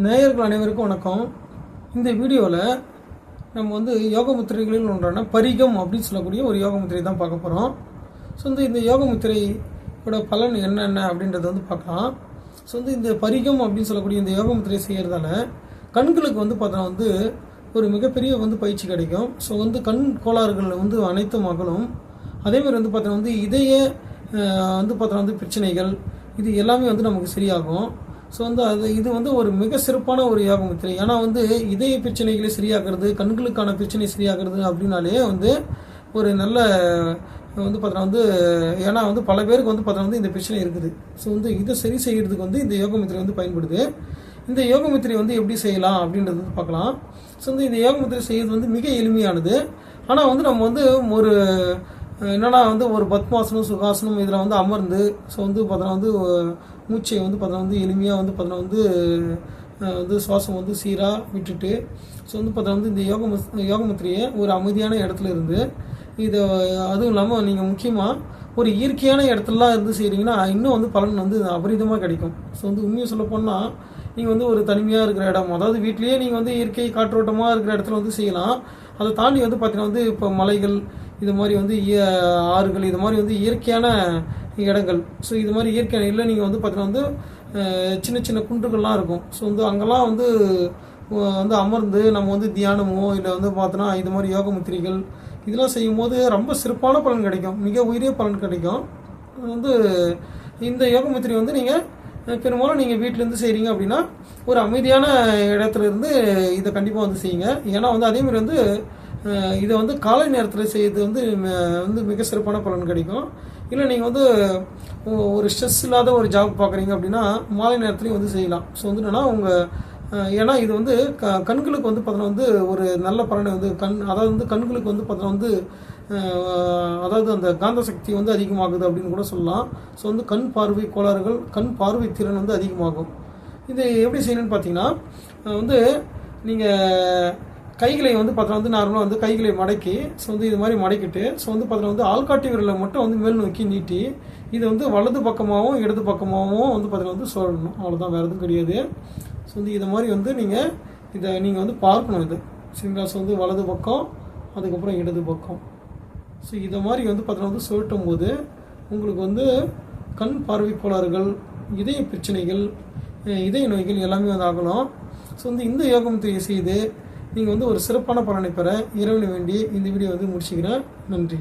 நேயர்கள் அனைவருக்கும் வணக்கம். இந்த வீடியோவில் நம்ம வந்து யோக முத்திரைகளில் ஒன்றான பரிகம் அப்படின்னு சொல்லக்கூடிய ஒரு யோக முத்திரை தான் பார்க்க போகிறோம். ஸோ இந்த யோக முத்திரையோட பலன் என்னென்ன அப்படின்றத வந்து பார்க்கலாம். ஸோ இந்த பரிகம் அப்படின்னு சொல்லக்கூடிய இந்த யோக முத்திரை செய்கிறதால கண்களுக்கு வந்து பார்த்தோன்னா வந்து ஒரு மிகப்பெரிய வந்து பயிற்சி கிடைக்கும். ஸோ கண் கோளாறுகள் வந்து அனைத்தும் அகலும். அதேமாதிரி வந்து பார்த்தோன்னா வந்து இதய வந்து பார்த்தோன்னா வந்து பிரச்சனைகள் இது எல்லாமே வந்து நமக்கு சரியாகும். ஸோ இது வந்து ஒரு மிக சிறப்பான ஒரு யோக முத்திரை. ஏன்னா வந்து இதய பிரச்சனைகளை சரியாகிறது, கண்களுக்கான பிரச்சனை சரியாகிறது அப்படின்னாலே வந்து ஒரு நல்ல வந்து பார்த்தோன்னா வந்து ஏன்னா வந்து பல பேருக்கு வந்து பார்த்தோன்னா வந்து இந்த பிரச்சனை இருக்குது. ஸோ இதை சரி செய்கிறதுக்கு வந்து இந்த யோக முத்திரை வந்து பயன்படுது. இந்த யோக முத்திரை வந்து எப்படி செய்யலாம் அப்படின்றது வந்து பார்க்கலாம். ஸோ இந்த யோக முத்திரை செய்கிறது வந்து மிக எளிமையானது. ஆனால் வந்து நம்ம வந்து ஒரு என்னன்னா வந்து ஒரு பத்மாசனம் சுகாசனம் இதில் வந்து அமர்ந்து ஸோ பார்த்தோன்னா வந்து மூச்சை வந்து பார்த்தோன்னா வந்து எளிமையாக வந்து பார்த்தோன்னா வந்து சுவாசம் வந்து சீராக விட்டுட்டு ஸோ பார்த்தோன்னா வந்து இந்த யோக முத்திரையை ஒரு அமைதியான இடத்துல இருந்து இதை அதுவும் இல்லாமல் நீங்கள் முக்கியமாக ஒரு இயற்கையான இடத்துலலாம் இருந்து செய்கிறீங்கன்னா இன்னும் வந்து பலன் வந்து அபரிதமாக கிடைக்கும். ஸோ உண்மையை சொல்ல போனால் நீங்கள் வந்து ஒரு தனிமையாக இருக்கிற இடம், அதாவது வீட்லேயே நீங்கள் வந்து இயற்கை காற்றோட்டமாக இருக்கிற இடத்துல வந்து செய்யலாம். அதை தாண்டி வந்து பார்த்தீங்கன்னா வந்து இப்போ மலைகள் இது மாதிரி வந்து ஆறுகள் இது மாதிரி வந்து இயற்கையான இடங்கள். ஸோ இது மாதிரி இயற்கையான இல்லை நீங்கள் வந்து பார்த்தீங்கன்னா வந்து சின்ன சின்ன குன்றுகள்லாம் இருக்கும். ஸோ அங்கெல்லாம் வந்து அமர்ந்து நம்ம வந்து தியானமோ இல்லை வந்து பார்த்தோன்னா இது மாதிரி யோக முத்திரைகள் இதெல்லாம் செய்யும் போது ரொம்ப சிறப்பான பலன் கிடைக்கும், மிக உயரிய பலன் கிடைக்கும். இந்த யோக முத்திரை வந்து நீங்கள் பெரும்பாலும் நீங்கள் வீட்டிலேருந்து செய்கிறீங்க அப்படின்னா ஒரு அமைதியான இடத்துல இருந்து இதை கண்டிப்பாக வந்து செய்யுங்க. ஏன்னா வந்து அதேமாதிரி வந்து இதை வந்து காலை நேரத்தில் செய்யறது வந்து மிக சிறப்பான பலன் கிடைக்கும். இல்லை நீங்கள் வந்து ஒரு ஸ்ட்ரெஸ் இல்லாத ஒரு ஜாப் பார்க்குறீங்க அப்படின்னா மாலை நேரத்துலையும் வந்து செய்யலாம். ஸோ என்னென்னா ஏன்னா இது வந்து கண்களுக்கு வந்து பார்த்தோன்னா வந்து ஒரு நல்ல பலனை வந்து அதாவது வந்து கண்களுக்கு வந்து பார்த்தோன்னா வந்து அதாவது அந்த காந்த சக்தி வந்து அதிகமாகுது அப்படின்னு கூட சொல்லலாம். ஸோ கண் பார்வை கோளாறுகள், கண் பார்வை திறன் வந்து அதிகமாகும். இது எப்படி செய்யணும்னு பார்த்தீங்கன்னா வந்து நீங்கள் கைகளை வந்து பார்த்தோன்னா வந்து நார்மலாக வந்து கைகளை மடக்கி ஸோ இது மாதிரி மடக்கிட்டு ஸோ பார்த்தோன்னா வந்து ஆள்காட்டி விரலை மட்டும் வந்து மேல் நோக்கி நீட்டி இது வந்து வலது பக்கமாகவும் இடது பக்கமாகவும் வந்து பார்த்தோன்னா வந்து சொல்லணும். அவ்வளோதான், வேறு எதுவும் கிடையாது. ஸோ இதை மாதிரி வந்து நீங்கள் வந்து பார்க்கணும். இது சரிங்களா? ஸோ வலது பக்கம் அதுக்கப்புறம் இடது பக்கம் ஸோ இதை மாதிரி வந்து பார்த்தோன்னா வந்து சொல்லிட்டும் போது உங்களுக்கு வந்து கண் பார்வை கோளாறுகள், இதய பிரச்சனைகள், இதய நோய்கள் எல்லாமே வந்து ஆகலாம். ஸோ இந்த யோக முத்திரையை செய்து நீங்கள் வந்து ஒரு சிறப்பான பலனை பெற இறைவனை வேண்டி இந்த வீடியோ வந்து முடிச்சுக்கிறேன். நன்றி.